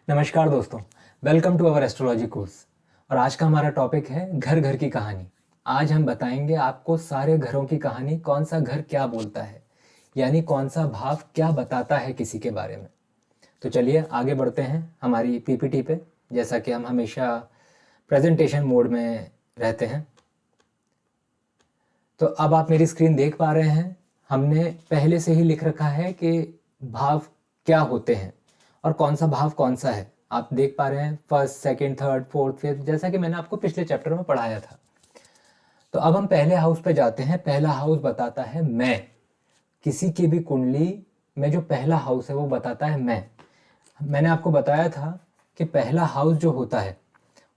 नमस्कार दोस्तों, welcome to our astrology course. और आज का हमारा टॉपिक है घर घर की कहानी। आज हम बताएंगे आपको सारे घरों की कहानी, कौन सा घर क्या बोलता है, यानी कौन सा भाव क्या बताता है किसी के बारे में। तो चलिए आगे बढ़ते हैं हमारी पीपीटी पे। जैसा कि हम हमेशा प्रेजेंटेशन मोड में रहते हैं, तो अब आप मेरी स्क्रीन देख पा रहे हैं। हमने पहले से ही लिख रखा है कि भाव क्या होते हैं और कौन सा भाव कौन सा है। आप देख पा रहे हैं first, second, third, fourth, fifth, जैसा कि मैंने आपको पिछले चैप्टर में पढ़ाया था। तो अब हम पहले हाउस पे जाते हैं। पहला हाउस बताता है मैं। किसी की भी कुंडली में जो पहला हाउस है वो बताता है मैं। मैंने आपको बताया था कि पहला हाउस जो होता है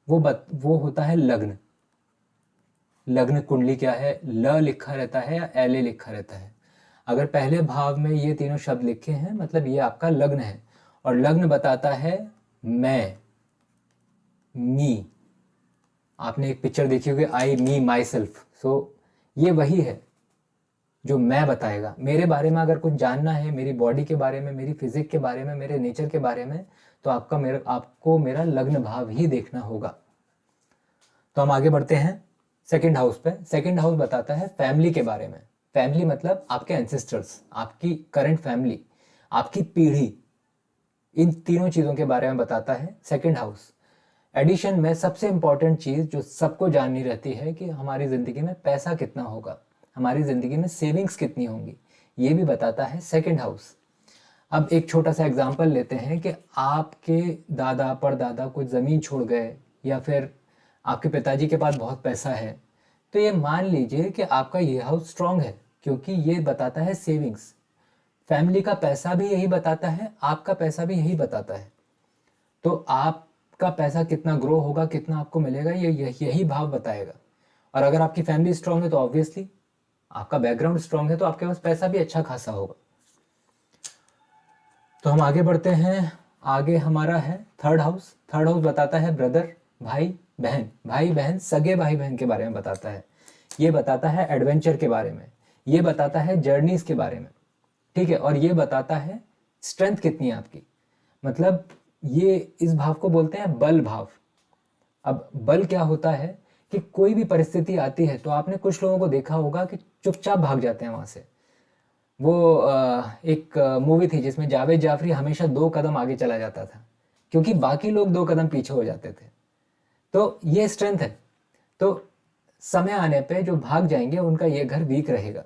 वो होता है लग्न। लग्न कुंडली क्या है, ल लिखा रहता है या एल लिखा रहता है। अगर पहले भाव में ये तीनों शब्द लिखे हैं मतलब ये आपका लग्न है। और लग्न बताता है मैं, मी। आपने एक पिक्चर देखी होगी, आई मी माई सेल्फ। सो ये वही है जो मैं बताएगा। मेरे बारे में अगर कुछ जानना है, मेरी बॉडी के बारे में, मेरी फिजिक के बारे में, मेरे नेचर के बारे में, तो आपको मेरा लग्न भाव ही देखना होगा। तो हम आगे बढ़ते हैं सेकंड हाउस पे। सेकंड हाउस बताता है फैमिली के बारे में। फैमिली मतलब आपके एंसेस्टर्स, आपकी करंट फैमिली, आपकी पीढ़ी, इन तीनों चीज़ों के बारे में बताता है सेकंड हाउस। एडिशन में सबसे इंपॉर्टेंट चीज़ जो सबको जाननी रहती है कि हमारी ज़िंदगी में पैसा कितना होगा, हमारी ज़िंदगी में सेविंग्स कितनी होंगी, ये भी बताता है सेकंड हाउस। अब एक छोटा सा एग्जांपल लेते हैं कि आपके दादा परदादा कुछ ज़मीन छोड़ गए या फिर आपके पिताजी के पास बहुत पैसा है, तो ये मान लीजिए कि आपका ये हाउस स्ट्रांग है क्योंकि ये बताता है सेविंग्स। फैमिली का पैसा भी यही बताता है, आपका पैसा भी यही बताता है। तो आपका पैसा कितना ग्रो होगा, कितना आपको मिलेगा, यही भाव बताएगा। और अगर आपकी फैमिली स्ट्रांग है तो ऑब्वियसली आपका बैकग्राउंड स्ट्रांग है तो आपके पास पैसा भी अच्छा खासा होगा। तो हम आगे बढ़ते हैं। आगे हमारा है थर्ड हाउस। थर्ड हाउस बताता है ब्रदर, भाई बहन। भाई बहन, सगे भाई बहन के बारे में बताता है। ये बताता है एडवेंचर के बारे में, ये बताता है जर्नीज के बारे में, ठीक है। और ये बताता है स्ट्रेंथ कितनी है आपकी, मतलब ये इस भाव को बोलते हैं बल भाव। अब बल क्या होता है कि कोई भी परिस्थिति आती है तो आपने कुछ लोगों को देखा होगा कि चुपचाप भाग जाते हैं वहां से। वो एक मूवी थी जिसमें जावेद जाफरी हमेशा 2 कदम आगे चला जाता था क्योंकि बाकी लोग 2 कदम पीछे हो जाते थे। तो ये स्ट्रेंथ है। तो समय आने पे जो भाग जाएंगे उनका ये घर वीक रहेगा,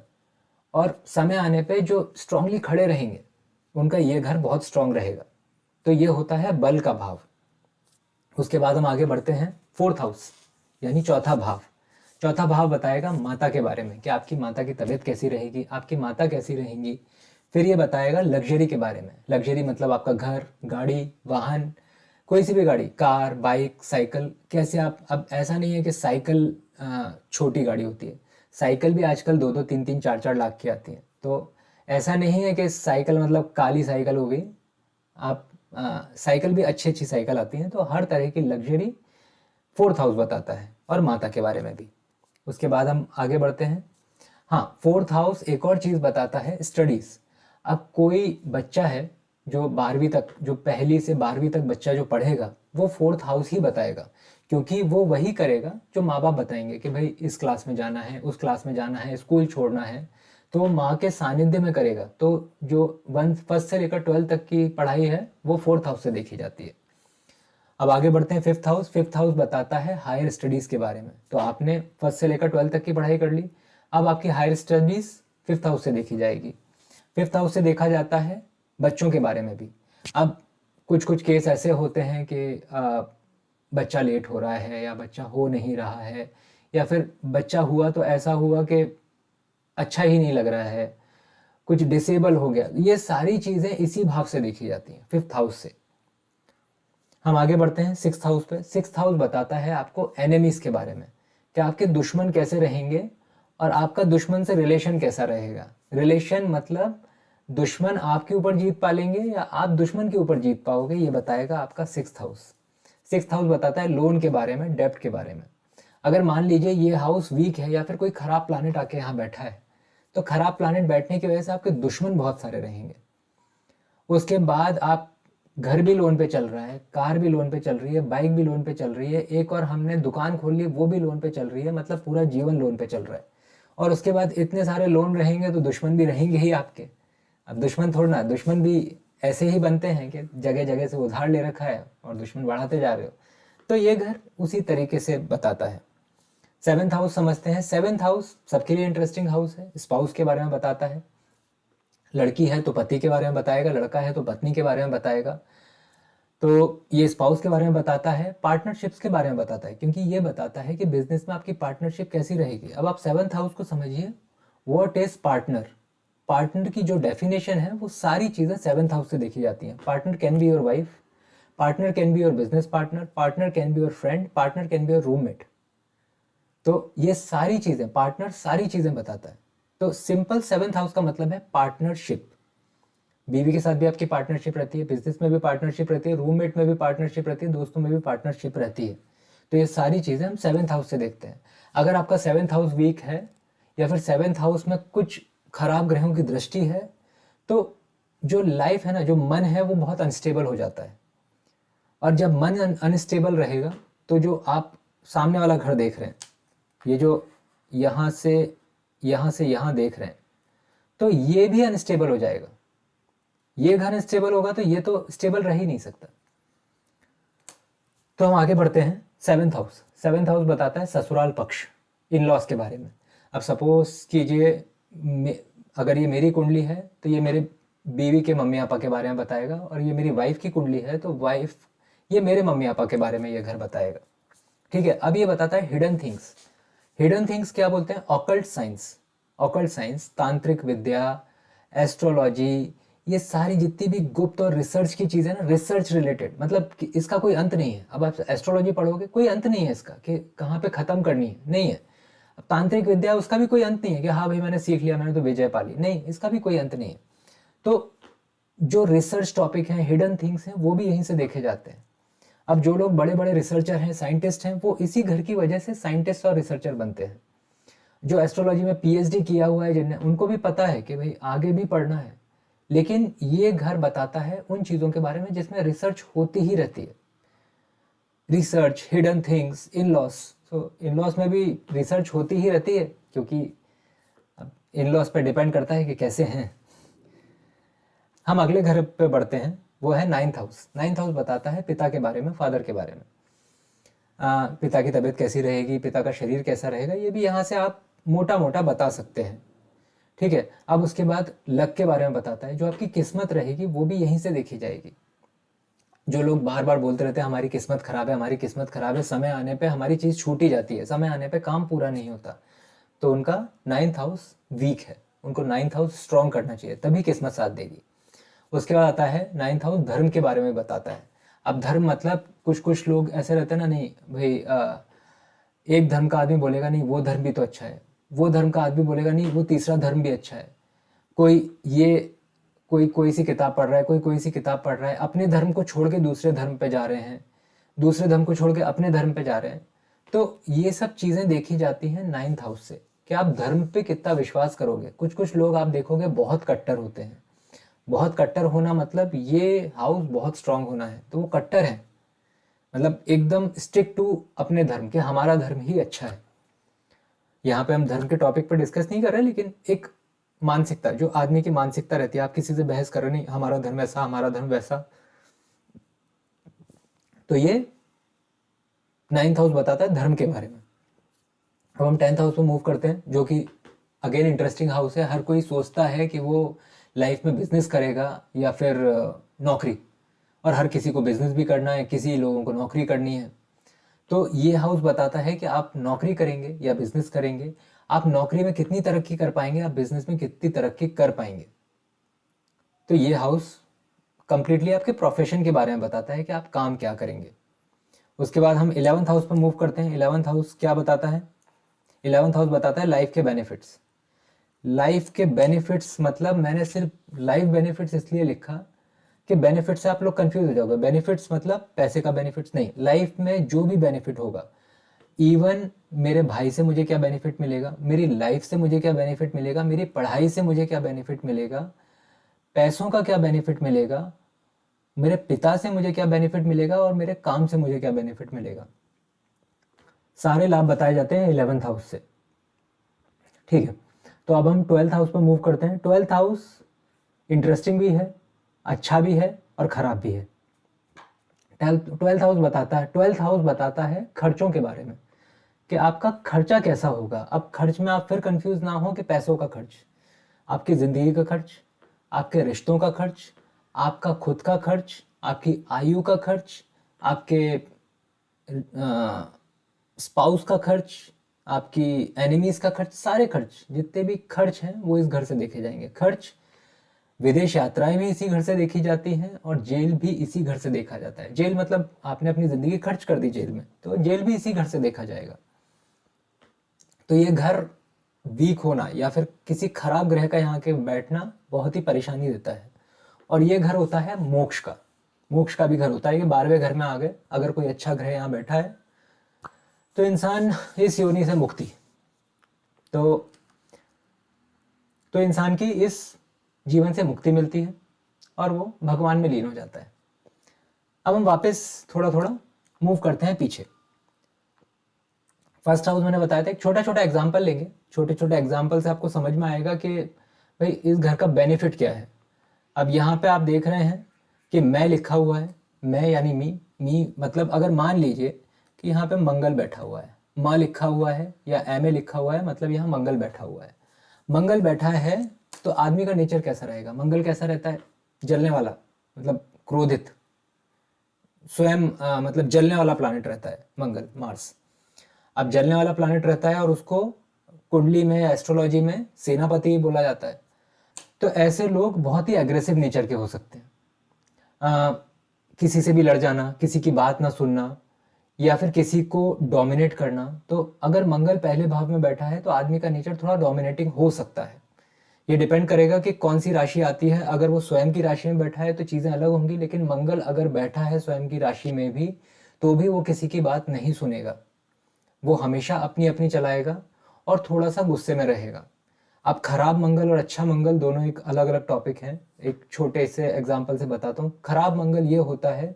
और समय आने पे जो स्ट्रांगली खड़े रहेंगे उनका ये घर बहुत स्ट्रांग रहेगा। तो ये होता है बल का भाव। उसके बाद हम आगे बढ़ते हैं फोर्थ हाउस यानी चौथा भाव। चौथा भाव बताएगा माता के बारे में कि आपकी माता की तबीयत कैसी रहेगी, आपकी माता कैसी रहेंगी। फिर ये बताएगा लग्जरी के बारे में। लग्जरी मतलब आपका घर, गाड़ी, वाहन, कोई सी भी गाड़ी, कार, बाइक, साइकिल, कैसे आप। अब ऐसा नहीं है कि साइकिल छोटी गाड़ी होती है। साइकिल भी आजकल 2-2, 3-3, 4-4 लाख की आती है। तो ऐसा नहीं है कि साइकिल मतलब काली साइकिल हो गई। आप साइकिल भी अच्छी अच्छी साइकिल आती हैं। तो हर तरह की लग्जरी फोर्थ हाउस बताता है, और माता के बारे में भी। उसके बाद हम आगे बढ़ते हैं। हाँ, फोर्थ हाउस एक और चीज़ बताता है स्टडीज़। अब कोई बच्चा है जो 12वीं तक, जो पहली से 12वीं तक बच्चा जो पढ़ेगा वो फोर्थ हाउस ही बताएगा, क्योंकि वो वही करेगा जो माँ बाप बताएंगे कि भाई इस क्लास में जाना है, उस क्लास में जाना है, स्कूल छोड़ना है। तो माँ के सानिध्य में करेगा। तो जो फर्स्ट से लेकर 12th तक की पढ़ाई है वो फोर्थ हाउस से देखी जाती है। अब आगे बढ़ते हैं फिफ्थ हाउस। फिफ्थ हाउस बताता है हायर स्टडीज़ के बारे में। तो आपने फर्स्ट से लेकर 12th तक की पढ़ाई कर ली, अब आपकी हायर स्टडीज़ फिफ्थ हाउस से देखी जाएगी। फिफ्थ हाउस से देखा जाता है बच्चों के बारे में भी। अब कुछ कुछ केस ऐसे होते हैं कि बच्चा लेट हो रहा है या बच्चा हो नहीं रहा है, या फिर बच्चा हुआ तो ऐसा हुआ कि अच्छा ही नहीं लग रहा है, कुछ डिसेबल हो गया। ये सारी चीज़ें इसी भाव से देखी जाती हैं, फिफ्थ हाउस से। हम आगे बढ़ते हैं सिक्स्थ हाउस पे। सिक्स्थ हाउस बताता है आपको एनिमीज के बारे में कि आपके दुश्मन कैसे रहेंगे और आपका दुश्मन से रिलेशन कैसा रहेगा। रिलेशन मतलब दुश्मन आपके ऊपर जीत पालेंगे या आप दुश्मन के ऊपर जीत पाओगे, ये बताएगा आपका सिक्स्थ हाउस। सिक्स्थ हाउस बताता है लोन के बारे में, डेप्ट के बारे में। अगर मान लीजिए ये हाउस वीक है या फिर कोई खराब प्लानिट आके यहाँ बैठा है, तो खराब प्लानिट बैठने की वजह से आपके दुश्मन बहुत सारे रहेंगे। उसके बाद आप घर भी लोन पे चल रहा है, कार भी लोन पे चल रही है, बाइक भी लोन पे चल रही है, एक और हमने दुकान खोल ली वो भी लोन पे चल रही है, मतलब पूरा जीवन लोन पे चल रहा है। और उसके बाद इतने सारे लोन रहेंगे तो दुश्मन भी रहेंगे ही आपके। अब दुश्मन थोड़ा ना, दुश्मन भी ऐसे ही बनते हैं कि जगह जगह से उधार ले रखा है और दुश्मन बढ़ाते जा रहे हो। तो ये घर उसी तरीके से बताता है। सेवन्थ हाउस समझते हैं। सेवन्थ हाउस सबके लिए इंटरेस्टिंग हाउस है। स्पाउस के बारे में बताता है। लड़की है तो पति के बारे में बताएगा, लड़का है तो पत्नी के बारे में बताएगा। तो ये स्पाउस के बारे में बताता है, पार्टनरशिप्स के बारे में बताता है, क्योंकि ये बताता है कि बिजनेस में आपकी पार्टनरशिप कैसी रहेगी। अब आप सेवन्थ हाउस को समझिए, व्हाट इज पार्टनर। पार्टनर की जो डेफिनेशन है वो सारी चीज़ें सेवन्थ हाउस से देखी जाती हैं। Partner can be your wife, partner can be your business partner, partner can be your friend, partner can be your roommate. तो ये सारी चीज़ें, पार्टनर सारी चीज़ें बताता है। तो सिंपल सेवन्थ हाउस का मतलब है पार्टनरशिप। बीवी के साथ भी आपकी पार्टनरशिप रहती है, बिजनेस में भी पार्टनरशिप रहती है, रूममेट में भी पार्टनरशिप रहती है, दोस्तों में भी पार्टनरशिप रहती है। तो ये सारी चीज़ें हम सेवन्थ हाउस से देखते हैं। अगर आपका सेवन्थ हाउस वीक है या फिर सेवन्थ हाउस में कुछ खराब ग्रहों की दृष्टि है, तो जो लाइफ है ना, जो मन है वो बहुत अनस्टेबल हो जाता है। और जब मन अनस्टेबल रहेगा तो जो आप सामने वाला घर देख रहे हैं, ये जो यहाँ से यहाँ देख रहे हैं, तो ये भी अनस्टेबल हो जाएगा। ये घर स्टेबल होगा तो ये तो स्टेबल रह ही नहीं सकता। तो हम आगे बढ़ते हैं। सेवन्थ हाउस, सेवन्थ हाउस बताता है ससुराल पक्ष, इन लॉस के बारे में। अब सपोज कीजिए अगर ये मेरी कुंडली है तो ये मेरे बीवी के मम्मी पापा के बारे में बताएगा, और ये मेरी वाइफ की कुंडली है तो वाइफ, ये मेरे मम्मी पापा के बारे में ये घर बताएगा। ठीक है। अब ये बताता है हिडन थिंग्स। हिडन थिंग्स क्या बोलते हैं? Occult science. ऑकल्ट साइंस, तांत्रिक विद्या, एस्ट्रोलॉजी, ये सारी जितनी भी गुप्त और रिसर्च की चीज़ें ना, रिसर्च रिलेटेड, मतलब कि इसका कोई अंत नहीं है। अब आप एस्ट्रोलॉजी पढ़ोगे, कोई अंत नहीं है इसका कि कहाँ पे ख़त्म करनी है, नहीं है। अब तांत्रिक विद्या, उसका भी कोई अंत नहीं है कि हाँ भाई मैंने सीख लिया, मैंने तो विजय पा ली, नहीं, इसका भी कोई अंत नहीं है। तो जो रिसर्च टॉपिक हैं, हिडन थिंग्स हैं, वो भी यहीं से देखे जाते हैं। अब जो लोग बड़े बड़े रिसर्चर हैं, साइंटिस्ट हैं, वो इसी घर की वजह से साइंटिस्ट और रिसर्चर बनते हैं। जो एस्ट्रोलॉजी में पीएचडी किया हुआ है जिन्हें, उनको भी पता है कि भाई आगे भी पढ़ना है, लेकिन ये घर बताता है उन चीज़ों के बारे में जिसमें रिसर्च होती ही रहती है। रिसर्च, हिडन थिंग्स, इन लॉस। सो इन लॉस में भी रिसर्च होती ही रहती है, क्योंकि अब इन लॉस पे डिपेंड करता है कि कैसे हैं। हम अगले घर पे बढ़ते हैं, वो है नाइन्थ हाउस। नाइन्थ हाउस बताता है पिता के बारे में, फादर के बारे में। पिता की तबीयत कैसी रहेगी, पिता का शरीर कैसा रहेगा, ये भी यहाँ से आप मोटा मोटा बता सकते हैं। ठीक है। अब उसके बाद लक के बारे में बताता है, जो आपकी किस्मत रहेगी वो भी यहीं से देखी जाएगी। जो लोग बार बार बोलते रहते हैं हमारी किस्मत खराब है, हमारी किस्मत खराब है, समय आने पे हमारी चीज़ छूटी जाती है, समय आने पे काम पूरा नहीं होता, तो उनका नाइन्थ हाउस वीक है। उनको नाइन्थ हाउस स्ट्रॉन्ग करना चाहिए, तभी किस्मत साथ देगी। उसके बाद आता है नाइन्थ हाउस धर्म के बारे में बताता है। अब धर्म मतलब कुछ लोग ऐसे रहते हैं ना, नहीं भाई एक धर्म का आदमी बोलेगा नहीं वो धर्म भी तो अच्छा है, वो धर्म का आदमी बोलेगा नहीं वो तीसरा धर्म भी अच्छा है। कोई सी किताब पढ़ रहा है, कोई सी किताब पढ़ रहा है, अपने धर्म को छोड़ के दूसरे धर्म पे जा रहे हैं, दूसरे धर्म को छोड़ के अपने धर्म पे जा रहे हैं। तो ये सब चीज़ें देखी जाती हैं नाइन्थ हाउस से कि आप धर्म पे कितना विश्वास करोगे। कुछ लोग आप देखोगे बहुत कट्टर होते हैं। बहुत कट्टर होना मतलब ये हाउस बहुत स्ट्रांग होना है, तो वो कट्टर है, मतलब एकदम स्टिक टू अपने धर्म के, हमारा धर्म ही अच्छा है। यहाँ पे हम धर्म के टॉपिक पर डिस्कस नहीं कर रहे, लेकिन एक मानसिकता, जो आदमी की मानसिकता रहती है, आप किसी से बहस कर रहे नहीं, हमारा धर्म ऐसा, हमारा धर्म वैसा। तो ये नाइन्थ हाउस बताता है धर्म के बारे में। अब हम टेंथ हाउस में मूव करते हैं, जो कि अगेन इंटरेस्टिंग हाउस है। हर कोई सोचता है कि वो लाइफ में बिजनेस करेगा या फिर नौकरी, और हर किसी को बिजनेस भी करना है, किसी लोगों को नौकरी करनी है। तो ये हाउस बताता है कि आप नौकरी करेंगे या बिजनेस करेंगे, आप नौकरी में कितनी तरक्की कर पाएंगे, आप बिजनेस में कितनी तरक्की कर पाएंगे। तो ये हाउस कंप्लीटली आपके प्रोफेशन के बारे में बताता है कि आप काम क्या करेंगे। उसके बाद हम 11th हाउस पर मूव करते हैं। 11th हाउस क्या बताता है? 11th हाउस बताता है लाइफ के बेनिफिट्स। लाइफ के बेनिफिट्स मतलब मैंने सिर्फ लाइफ बेनिफिट्स इसलिए लिखा कि बेनिफिट्स से आप लोग कंफ्यूज हो जाओगे। बेनिफिट्स मतलब पैसे का बेनिफिट्स नहीं, लाइफ में जो भी बेनिफिट होगा, इवन मेरे भाई से मुझे क्या बेनिफिट मिलेगा, मेरी लाइफ से मुझे क्या बेनिफिट मिलेगा, मेरी पढ़ाई से मुझे क्या बेनिफिट मिलेगा, पैसों का क्या बेनिफिट मिलेगा, मेरे पिता से मुझे क्या बेनिफिट मिलेगा और मेरे काम से मुझे क्या बेनिफिट मिलेगा। सारे लाभ बताए जाते हैं 11th हाउस से। ठीक है, तो अब हम 12th हाउस पर मूव करते हैं। 12th हाउस इंटरेस्टिंग भी है, अच्छा भी है और ख़राब भी है। 12th हाउस बताता है खर्चों के बारे में, कि आपका खर्चा कैसा होगा। अब खर्च में आप फिर कंफ्यूज ना हो कि पैसों का खर्च, आपकी ज़िंदगी का खर्च, आपके रिश्तों का खर्च, आपका खुद का खर्च, आपकी आयु का खर्च, आपके स्पाउस का खर्च, आपकी एनिमीज़ का खर्च, सारे खर्च जितने भी खर्च हैं वो इस घर से देखे जाएंगे। खर्च, विदेश यात्राएं भी इसी घर से देखी जाती हैं और जेल भी इसी घर से देखा जाता है। जेल मतलब आपने अपनी ज़िंदगी खर्च कर दी जेल में, तो जेल भी इसी घर से देखा जाएगा। तो ये घर वीक होना या फिर किसी खराब ग्रह का यहाँ के बैठना बहुत ही परेशानी देता है। और ये घर होता है मोक्ष का, मोक्ष का भी घर होता है। ये 12वें घर में आ गए अगर कोई अच्छा ग्रह यहाँ बैठा है तो इंसान इस योनि से मुक्ति, तो इंसान की इस जीवन से मुक्ति मिलती है और वो भगवान में लीन हो जाता है। अब हम वापस थोड़ा थोड़ा मूव करते हैं पीछे। फर्स्ट हाउस मैंने बताया था, एक छोटा छोटा एग्जाम्पल लेंगे। छोटे छोटे एग्जाम्पल से आपको समझ में आएगा कि भाई इस घर का बेनिफिट क्या है। अब यहाँ पे आप देख रहे हैं कि मैं लिखा हुआ है, मैं यानी मी मतलब अगर मान लीजिए कि यहाँ पे मंगल बैठा हुआ है, माँ लिखा हुआ है या एम ए लिखा हुआ है, मतलब यहाँ मंगल बैठा हुआ है। मंगल बैठा है तो आदमी का नेचर कैसा रहेगा। मंगल कैसा रहता है, जलने वाला, मतलब क्रोधित, स्वयं मतलब जलने वाला प्लानिट रहता है मंगल, मार्स। अब जलने वाला प्लानिट रहता है और उसको कुंडली में, एस्ट्रोलॉजी में सेनापति बोला जाता है। तो ऐसे लोग बहुत ही एग्रेसिव नेचर के हो सकते हैं। किसी से भी लड़ जाना, किसी की बात ना सुनना या फिर किसी को डोमिनेट करना। तो अगर मंगल पहले भाव में बैठा है तो आदमी का नेचर थोड़ा डोमिनेटिंग हो सकता है। ये डिपेंड करेगा कि कौन सी राशि आती है। अगर वो स्वयं की राशि में बैठा है तो चीज़ें अलग होंगी, लेकिन मंगल अगर बैठा है स्वयं की राशि में भी तो भी वो किसी की बात नहीं सुनेगा। वो हमेशा अपनी अपनी चलाएगा और थोड़ा सा गुस्से में रहेगा। अब खराब मंगल और अच्छा मंगल दोनों एक अलग अलग टॉपिक हैं। एक छोटे से एग्जाम्पल से बताता हूँ। खराब मंगल ये होता है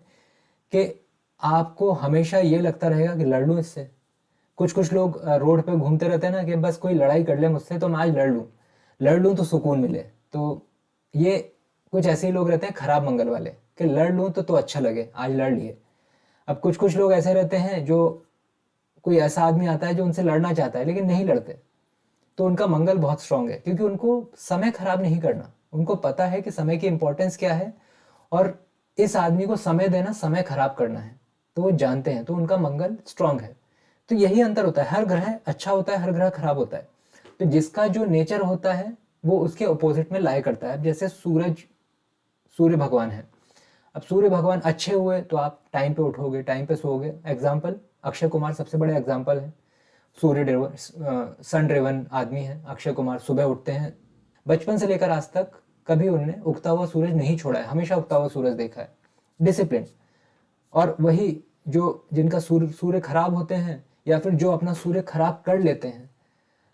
कि आपको हमेशा ये लगता रहेगा कि लड़ लूँ इससे। कुछ लोग रोड पे घूमते रहते हैं ना कि बस कोई लड़ाई कर ले मुझसे तो मैं आज लड़ लूँ तो सुकून मिले। तो ये कुछ ऐसे ही लोग रहते हैं खराब मंगल वाले, कि लड़ लूँ तो अच्छा लगे, आज लड़ लिए। अब कुछ लोग ऐसे रहते हैं जो, कोई ऐसा आदमी आता है जो उनसे लड़ना चाहता है लेकिन नहीं लड़ते, तो उनका मंगल बहुत स्ट्रांग है, क्योंकि उनको समय खराब नहीं करना। उनको पता है कि समय की इंपॉर्टेंस क्या है और इस आदमी को समय देना समय खराब करना है, तो वो जानते हैं, तो उनका मंगल स्ट्रांग है। तो यही अंतर होता है, हर ग्रह अच्छा होता है, हर ग्रह खराब होता है। तो जिसका जो नेचर होता है वो उसके अपोजिट में लाई करता है। जैसे सूर्य भगवान है। अब सूर्य भगवान अच्छे हुए तो आप टाइम पे उठोगे, टाइम पे सोओगे। एग्जाम्पल अक्षय कुमार सबसे बड़े एग्जाम्पल है। सूर्य ड्रिवन, सन ड्रिवन आदमी है अक्षय कुमार। सुबह उठते हैं, बचपन से लेकर आज तक कभी उन्होंने उगता हुआ सूरज नहीं छोड़ा है, हमेशा उगता हुआ सूरज देखा है। डिसिप्लिन। और वही जो जिनका सूर्य खराब होते हैं या फिर जो अपना सूर्य खराब कर लेते हैं,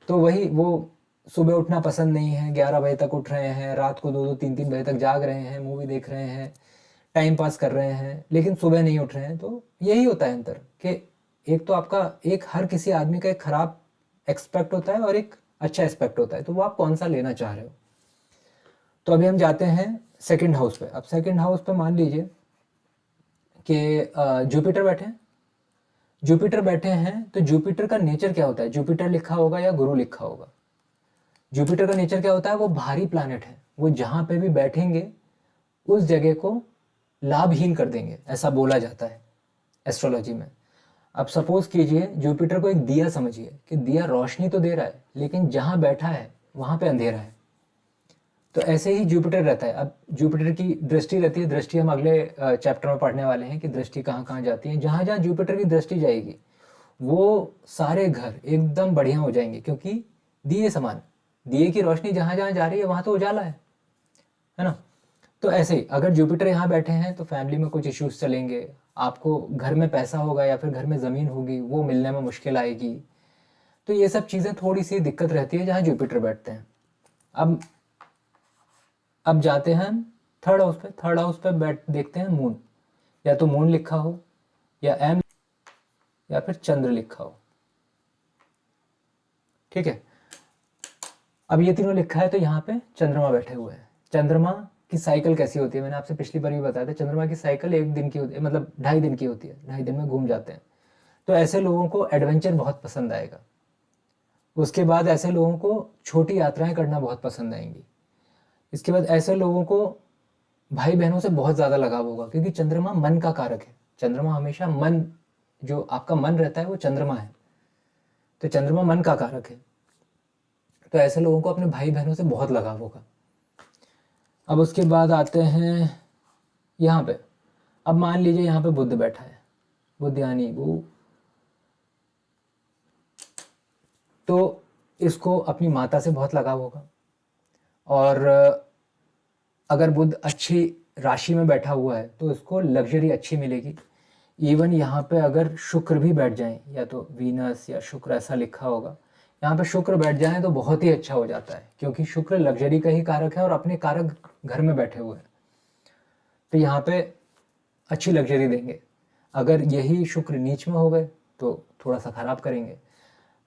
तो वही वो सुबह उठना पसंद नहीं है, 11 बजे तक उठ रहे हैं, रात को 2-2 3-3 बजे तक जाग रहे हैं, मूवी देख रहे हैं, टाइम पास कर रहे हैं, लेकिन सुबह नहीं उठ रहे हैं। तो यही होता है अंतर, कि एक तो आपका एक हर किसी आदमी का एक खराब एक्सपेक्ट होता है और एक अच्छा एस्पेक्ट होता है, तो वो आप कौन सा लेना चाह रहे हो। तो अभी हम जाते हैं सेकंड हाउस पे। अब सेकंड हाउस पे मान लीजिए कि जुपिटर बैठे हैं। जुपिटर बैठे हैं तो जुपिटर का नेचर क्या होता है, जुपिटर लिखा होगा या गुरु लिखा होगा। जुपिटर का नेचर क्या होता है, वो भारी प्लैनेट है। वो जहाँ पे भी बैठेंगे उस जगह को लाभहीन कर देंगे, ऐसा बोला जाता है एस्ट्रोलॉजी में। अब सपोज कीजिए जुपिटर को एक दिया समझिए, कि दिया रोशनी तो दे रहा है लेकिन जहाँ बैठा है वहाँ पे अंधेरा है। तो ऐसे ही जुपिटर रहता है। अब जुपिटर की दृष्टि रहती है, दृष्टि हम अगले चैप्टर में पढ़ने वाले हैं कि दृष्टि कहाँ कहाँ जाती है। जहाँ जहाँ जुपिटर की दृष्टि जाएगी वो सारे घर एकदम बढ़िया हो जाएंगे, क्योंकि दिए समान, दिए की रोशनी जहाँ जहाँ जा रही है वहाँ तो उजाला है ना। तो ऐसे ही अगर जुपिटर यहाँ बैठे हैं तो फैमिली में कुछ इश्यूज चलेंगे, आपको घर में पैसा होगा या फिर घर में ज़मीन होगी वो मिलने में मुश्किल आएगी। तो ये सब चीज़ें थोड़ी सी दिक्कत रहती है जहाँ जुपिटर बैठते हैं। अब जाते हैं थर्ड हाउस पे बैठ देखते हैं मून, या तो मून लिखा हो या एम या फिर चंद्र लिखा हो। ठीक है, अब ये तीनों लिखा है तो यहाँ पे चंद्रमा बैठे हुए हैं। चंद्रमा की साइकिल कैसी होती है, मैंने आपसे पिछली बार भी बताया था, चंद्रमा की साइकिल 1 दिन की होती है, मतलब 2.5 दिन की होती है, 2.5 दिन में घूम जाते हैं। तो ऐसे लोगों को एडवेंचर बहुत पसंद आएगा। उसके बाद ऐसे लोगों को छोटी यात्राएं करना बहुत पसंद आएंगी। इसके बाद ऐसे लोगों को भाई बहनों से बहुत ज़्यादा लगाव होगा, क्योंकि चंद्रमा मन का कारक है। चंद्रमा हमेशा मन, जो आपका मन रहता है वो चंद्रमा है, तो चंद्रमा मन का कारक है। तो ऐसे लोगों को अपने भाई बहनों से बहुत लगाव होगा। अब उसके बाद आते हैं यहाँ पे, अब मान लीजिए यहाँ पे बुध बैठा है, बुध यानी वो, तो इसको अपनी माता से बहुत लगाव होगा। और अगर बुध अच्छी राशि में बैठा हुआ है तो इसको लग्जरी अच्छी मिलेगी। इवन यहाँ पे अगर शुक्र भी बैठ जाए, या तो वीनस या शुक्र ऐसा लिखा होगा, यहाँ पे शुक्र बैठ जाए तो बहुत ही अच्छा हो जाता है, क्योंकि शुक्र लग्जरी का ही कारक है और अपने कारक घर में बैठे हुए हैं, तो यहाँ पे अच्छी लग्जरी देंगे। अगर यही शुक्र नीच में हो गए तो थोड़ा सा खराब करेंगे।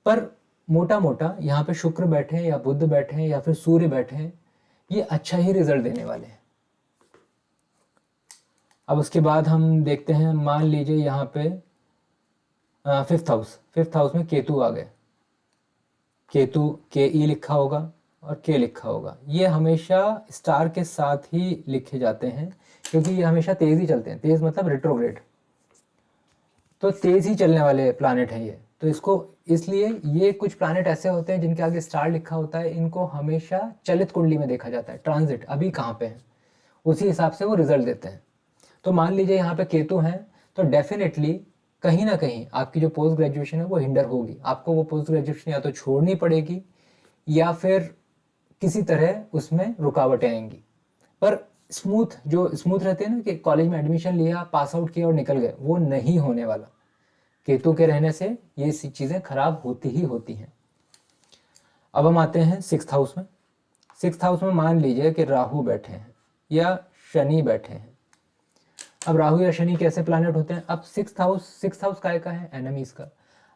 पर मोटा मोटा यहाँ पे शुक्र बैठे हैं या बुध बैठे हैं या फिर सूर्य बैठे हैं, ये अच्छा ही रिजल्ट देने वाले हैं। अब उसके बाद हम देखते हैं, मान लीजिए यहाँ पे 5th हाउस में केतु आ गए। केतु KE लिखा होगा और K लिखा होगा। ये हमेशा स्टार के साथ ही लिखे जाते हैं, क्योंकि ये हमेशा तेज ही चलते हैं। तेज मतलब रिट्रोग्रेड, तो तेज ही चलने वाले प्लानेट हैं ये। तो इसको, इसलिए ये कुछ प्लानेट ऐसे होते हैं जिनके आगे स्टार लिखा होता है, इनको हमेशा चलित कुंडली में देखा जाता है, ट्रांजिट अभी कहाँ पे है, उसी हिसाब से वो रिजल्ट देते हैं। तो मान लीजिए यहाँ पे केतु हैं, तो डेफिनेटली कहीं ना कहीं आपकी जो पोस्ट ग्रेजुएशन है वो हिंडर होगी। आपको वो पोस्ट ग्रेजुएशन या तो छोड़नी पड़ेगी या फिर किसी तरह उसमें रुकावटें आएंगी। पर स्मूथ रहते हैं ना, कि कॉलेज में एडमिशन लिया, पास आउट किया और निकल गए, वो नहीं होने वाला। केतु के रहने से ये चीज़ें खराब होती ही होती हैं। अब हम आते हैं 6th हाउस में। 6th हाउस में मान लीजिए कि राहु बैठे हैं या शनि बैठे हैं। अब राहु या शनि कैसे प्लैनेट होते हैं? अब 6th हाउस काय का है? एनिमीज का।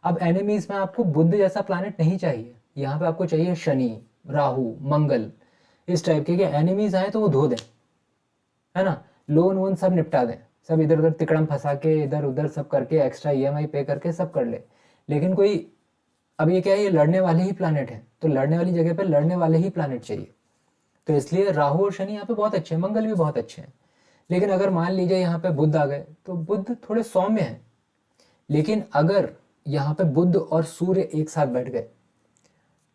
अब एनिमीज में आपको बुध जैसा प्लैनेट नहीं चाहिए, यहाँ पे आपको चाहिए शनि, राहु, मंगल, इस टाइप के एनिमीज आए तो वो धो दें, है ना, लोन वोन सब निपटा दें, सब इधर उधर तिकड़म फंसा के इधर उधर सब करके एक्स्ट्रा EMI पे करके सब कर ले। लेकिन कोई, अब ये क्या है, ये लड़ने वाले ही प्लैनेट है, तो लड़ने वाली जगह पे लड़ने वाले ही प्लैनेट चाहिए। तो इसलिए राहु और शनि यहाँ पे बहुत अच्छे हैं, मंगल भी बहुत अच्छे हैं। लेकिन अगर मान लीजिए यहाँ पे बुध आ गए तो बुध थोड़े सौम्य हैं। लेकिन अगर यहाँ पे बुध और सूर्य एक साथ बैठ गए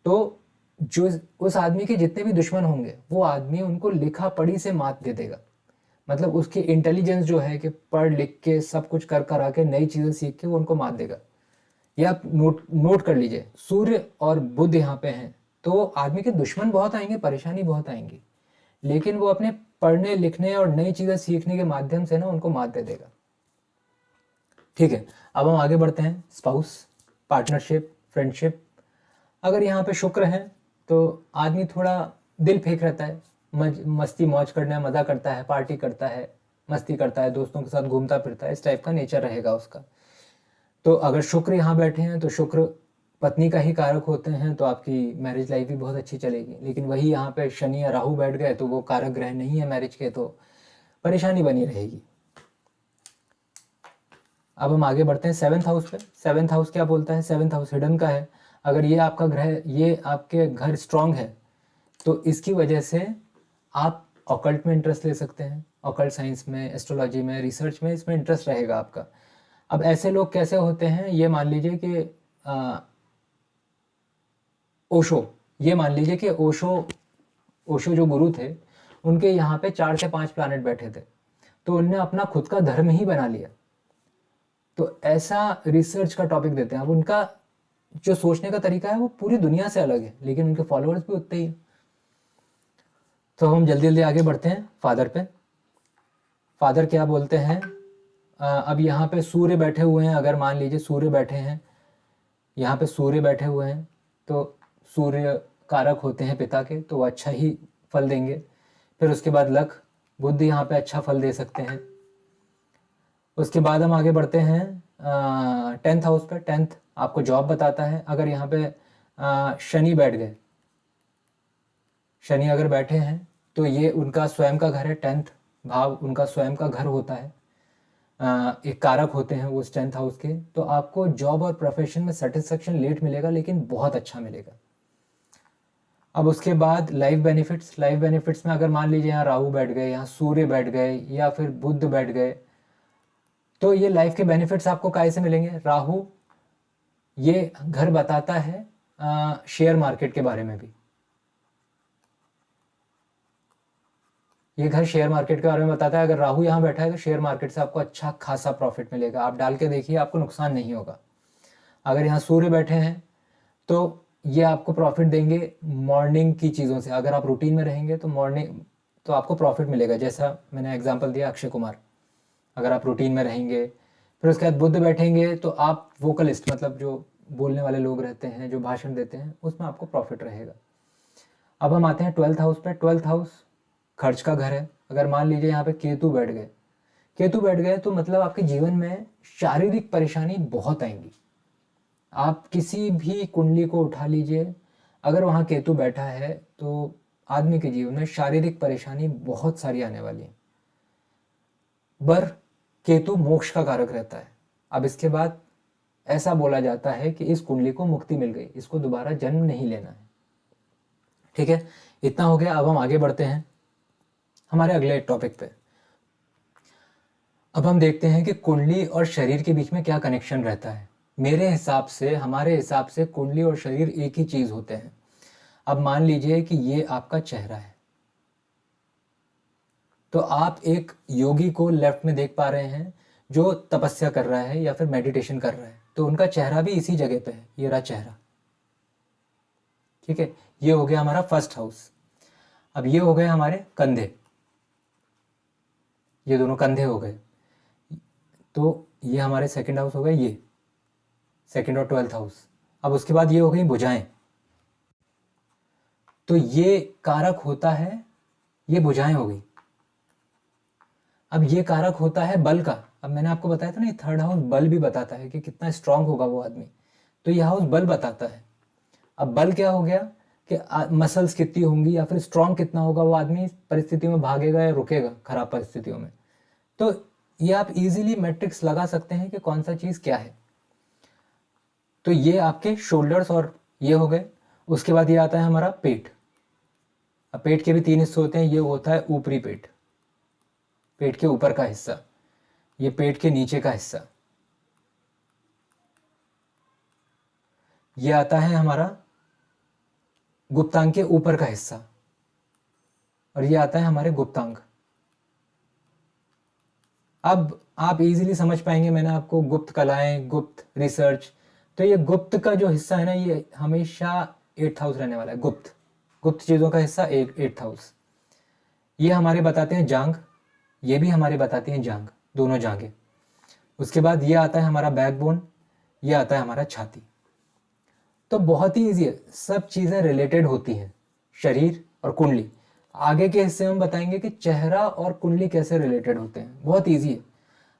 तो जो उस आदमी के जितने भी दुश्मन होंगे वो आदमी उनको लिखा पढ़ी से मात दे देगा। मतलब उसकी इंटेलिजेंस जो है कि पढ़ लिख के सब कुछ कर कर आके नई चीज़ें सीख के वो उनको मात देगा। या आप नोट कर लीजिए, सूर्य और बुध यहाँ पे हैं तो आदमी के दुश्मन बहुत आएंगे, परेशानी बहुत आएंगी, लेकिन वो अपने पढ़ने लिखने और नई चीज़ें सीखने के माध्यम से ना उनको मात दे देगा। ठीक है, अब हम आगे बढ़ते हैं। Spouse, partnership, friendship. अगर यहाँ पे शुक्र है तो आदमी थोड़ा दिल फेंक रहता है, मस्ती मौज करने में मज़ा करता है, पार्टी करता है, मस्ती करता है, दोस्तों के साथ घूमता फिरता है, इस टाइप का नेचर रहेगा उसका। तो अगर शुक्र यहाँ बैठे हैं तो शुक्र पत्नी का ही कारक होते हैं, तो आपकी मैरिज लाइफ भी बहुत अच्छी चलेगी। लेकिन वही यहाँ पे शनि या राहु बैठ गए तो वो कारक ग्रह नहीं है मैरिज के, तो परेशानी बनी रहेगी। अब हम आगे बढ़ते हैं 7th हाउस पे। 7th हाउस क्या बोलता है? 7th हाउस हिडन का है। अगर ये आपका ग्रह, ये आपके घर स्ट्रांग है तो इसकी वजह से आप ऑकल्ट में इंटरेस्ट ले सकते हैं, ऑकल्ट साइंस में, एस्ट्रोलॉजी में, रिसर्च में, इसमें इंटरेस्ट रहेगा आपका। अब ऐसे लोग कैसे होते हैं, ये मान लीजिए कि ओशो, ये मान लीजिए कि ओशो जो गुरु थे उनके यहाँ पे 4 से 5 प्लैनेट बैठे थे, तो उनने अपना खुद का धर्म ही बना लिया। तो ऐसा रिसर्च का टॉपिक देते हैं। अब उनका जो सोचने का तरीका है वो पूरी दुनिया से अलग है, लेकिन उनके फॉलोअर्स भी उतने ही हैं। तो हम जल्दी जल्दी आगे बढ़ते हैं फादर पे। फादर क्या बोलते हैं? अब यहाँ पे सूर्य बैठे हुए हैं, अगर मान लीजिए सूर्य बैठे हैं, यहाँ पे सूर्य बैठे हुए हैं तो सूर्य कारक होते हैं पिता के, तो वो अच्छा ही फल देंगे। फिर उसके बाद लक, बुध यहाँ पे अच्छा फल दे सकते हैं। उसके बाद हम आगे बढ़ते हैं 10th हाउस पे। 10th आपको जॉब बताता है। अगर यहाँ पे शनि बैठ गए, शनि अगर बैठे हैं तो ये उनका स्वयं का घर है। 10th भाव उनका स्वयं का घर होता है। एक कारक होते हैं वो उस 10th हाउस के। तो आपको जॉब और प्रोफेशन में सेटिस्फेक्शन लेट मिलेगा, लेकिन बहुत अच्छा मिलेगा। अब उसके बाद लाइफ बेनिफिट्स। लाइफ बेनिफिट्स में अगर मान लीजिए यहाँ राहु बैठ गए, यहाँ सूर्य बैठ गए या फिर बुध बैठ गए, तो ये लाइफ के बेनिफिट्स आपको काहे से मिलेंगे। राहु ये घर बताता है शेयर मार्केट के बारे में भी। ये घर शेयर मार्केट के बारे में बताता है। अगर राहु यहाँ बैठा है तो शेयर मार्केट से आपको अच्छा खासा प्रॉफिट मिलेगा। आप डाल के देखिए, आपको नुकसान नहीं होगा। अगर यहाँ सूर्य बैठे हैं तो ये आपको प्रॉफिट देंगे मॉर्निंग की चीज़ों से। अगर आप रूटीन में रहेंगे तो मॉर्निंग तो आपको प्रॉफिट मिलेगा। जैसा मैंने एग्जांपल दिया अक्षय कुमार, अगर आप रूटीन में रहेंगे। फिर उसके बाद बुध बैठेंगे तो आप वोकलिस्ट, मतलब जो बोलने वाले लोग रहते हैं, जो भाषण देते हैं, उसमें आपको प्रॉफिट रहेगा। अब हम आते हैं 12th हाउस पे। 12th हाउस खर्च का घर है। अगर मान लीजिए यहाँ पे केतु बैठ गए, केतु बैठ गए तो मतलब आपके जीवन में शारीरिक परेशानी बहुत आएंगी। आप किसी भी कुंडली को उठा लीजिए, अगर वहाँ केतु बैठा है तो आदमी के जीवन में शारीरिक परेशानी बहुत सारी आने वाली है। पर केतु मोक्ष का कारक रहता है। अब इसके बाद ऐसा बोला जाता है कि इस कुंडली को मुक्ति मिल गई, इसको दोबारा जन्म नहीं लेना है। ठीक है, इतना हो गया। अब हम आगे बढ़ते हैं हमारे अगले टॉपिक पे। अब हम देखते हैं कि कुंडली और शरीर के बीच में क्या कनेक्शन रहता है। मेरे हिसाब से, हमारे हिसाब से कुंडली और शरीर एक ही चीज होते हैं। अब मान लीजिए कि ये आपका चेहरा है, तो आप एक योगी को लेफ्ट में देख पा रहे हैं जो तपस्या कर रहा है या फिर मेडिटेशन कर रहा है, तो उनका चेहरा भी इसी जगह पे है। ये रहा चेहरा। ठीक है, ये हो गया हमारा फर्स्ट हाउस। अब ये हो गए हमारे कंधे, ये दोनों कंधे हो गए। तो ये हमारे सेकंड हाउस हो गए, ये सेकंड और 12th हाउस। अब उसके बाद ये हो गई भुजाएं, तो ये कारक होता है, ये भुजाएं हो गई। अब ये कारक होता है बल का। अब मैंने आपको बताया था ना, ये थर्ड हाउस बल भी बताता है कि कितना स्ट्रांग होगा वो आदमी, तो ये हाउस बल बताता है। अब बल क्या हो गया कि मसल्स कितनी होंगी या फिर स्ट्रांग कितना होगा वो आदमी, परिस्थितियों में भागेगा या रुकेगा खराब परिस्थितियों में। तो ये आप इजीली मैट्रिक्स लगा सकते हैं कि कौन सा चीज क्या है। तो ये आपके शोल्डर्स और ये हो गए। उसके बाद ये आता है हमारा पेट। अब पेट के भी 3 हिस्से होते हैं। ये होता है ऊपरी पेट, पेट के ऊपर का हिस्सा। ये पेट के नीचे का हिस्सा। ये आता है हमारा गुप्तांग के ऊपर का हिस्सा, और ये आता है हमारे गुप्तांग। अब आप इजीली समझ पाएंगे, मैंने आपको गुप्त कलाएं, गुप्त रिसर्च, तो ये गुप्त का जो हिस्सा है ना, ये हमेशा 8th हाउस रहने वाला है। गुप्त गुप्त चीजों का हिस्सा 8th हाउस। ये हमारे बताते हैं जांग, ये भी हमारे बताते हैं जांग, दोनों जांघें। उसके बाद ये आता है हमारा बैकबोन, ये आता है हमारा छाती। तो बहुत ही ईजी है, सब चीजें रिलेटेड होती हैं, शरीर और कुंडली। आगे के हिस्से में हम बताएंगे कि चेहरा और कुंडली कैसे रिलेटेड होते हैं, बहुत ईजी है।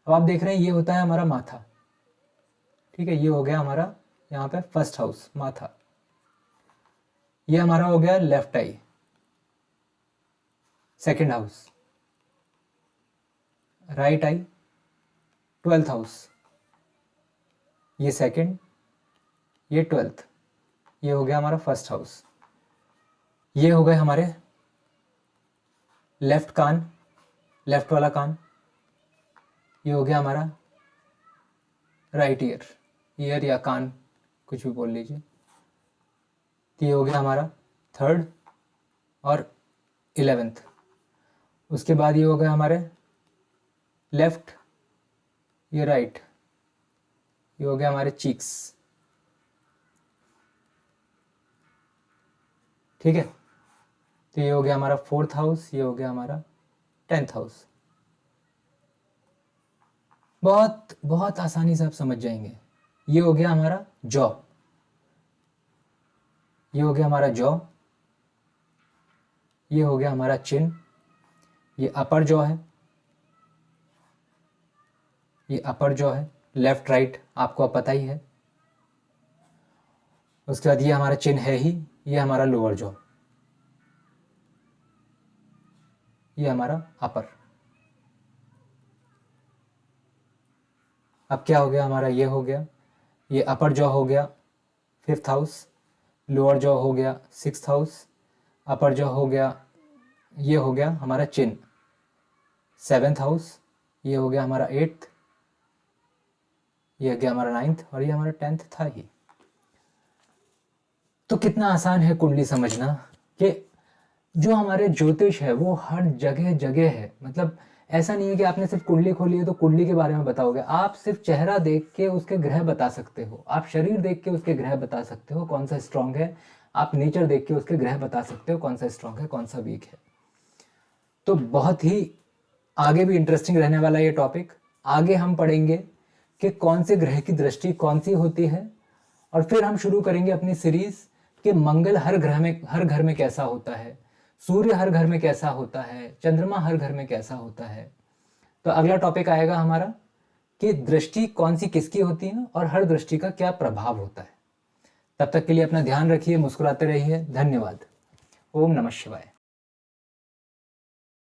अब आप देख रहे हैं ये होता है हमारा माथा। ठीक है, ये हो गया हमारा यहाँ पे फर्स्ट हाउस, माथा। ये हमारा हो गया left I, second house. Right I 12th house, ये सेकंड, ये 12th। ये हो गया हमारा फर्स्ट हाउस। ये हो गए हमारे लेफ्ट कान, लेफ्ट वाला कान। ये हो गया हमारा राइट ईयर, ईयर या कान कुछ भी बोल लीजिए। तो ये हो गया हमारा थर्ड और 11th। उसके बाद ये हो गया हमारे लेफ्ट, ये राइट, ये हो गया हमारे चीक्स। ठीक है, तो ये हो गया हमारा 4th हाउस, ये हो गया हमारा 10th हाउस। बहुत बहुत आसानी से आप समझ जाएंगे। ये हो गया हमारा जॉ, ये हो गया हमारा जॉ, ये हो गया हमारा चिन, ये अपर जॉ है, ये अपर जॉ है, लेफ्ट राइट आपको अब पता ही है। उसके बाद ये हमारा चिन है ही, ये हमारा लोअर जॉ, ये हमारा अपर। अब क्या हो गया हमारा, ये हो गया, ये अपर जॉ हो गया 5th हाउस, लोअर जॉ हो गया 6th हाउस, अपर जॉ हो गया, ये हो गया हमारा चिन 7th हाउस, ये हो गया हमारा 8th, ये हो गया हमारा 9th और ये हमारा 10th था ही। तो कितना आसान है कुंडली समझना कि जो हमारे ज्योतिष है वो हर जगह जगह है। मतलब ऐसा नहीं है कि आपने सिर्फ कुंडली खोली है तो कुंडली के बारे में बताओगे, आप सिर्फ चेहरा देख के उसके ग्रह बता सकते हो, आप शरीर देख के उसके ग्रह बता सकते हो कौन सा स्ट्रांग है, आप नेचर देख के उसके ग्रह बता सकते हो कौन सा स्ट्रांग है कौन सा वीक है। तो बहुत ही आगे भी इंटरेस्टिंग रहने वाला ये टॉपिक। आगे हम पढ़ेंगे कि कौन से ग्रह की दृष्टि कौन सी होती है, और फिर हम शुरू करेंगे अपनी सीरीज कि मंगल हर घर में कैसा होता है, सूर्य हर घर में कैसा होता है, चंद्रमा हर घर में कैसा होता है। तो अगला टॉपिक आएगा हमारा कि दृष्टि कौन सी किसकी होती है और हर दृष्टि का क्या प्रभाव होता है। तब तक के लिए अपना ध्यान रखिए, मुस्कुराते रहिए। धन्यवाद। ओम नमः शिवाय।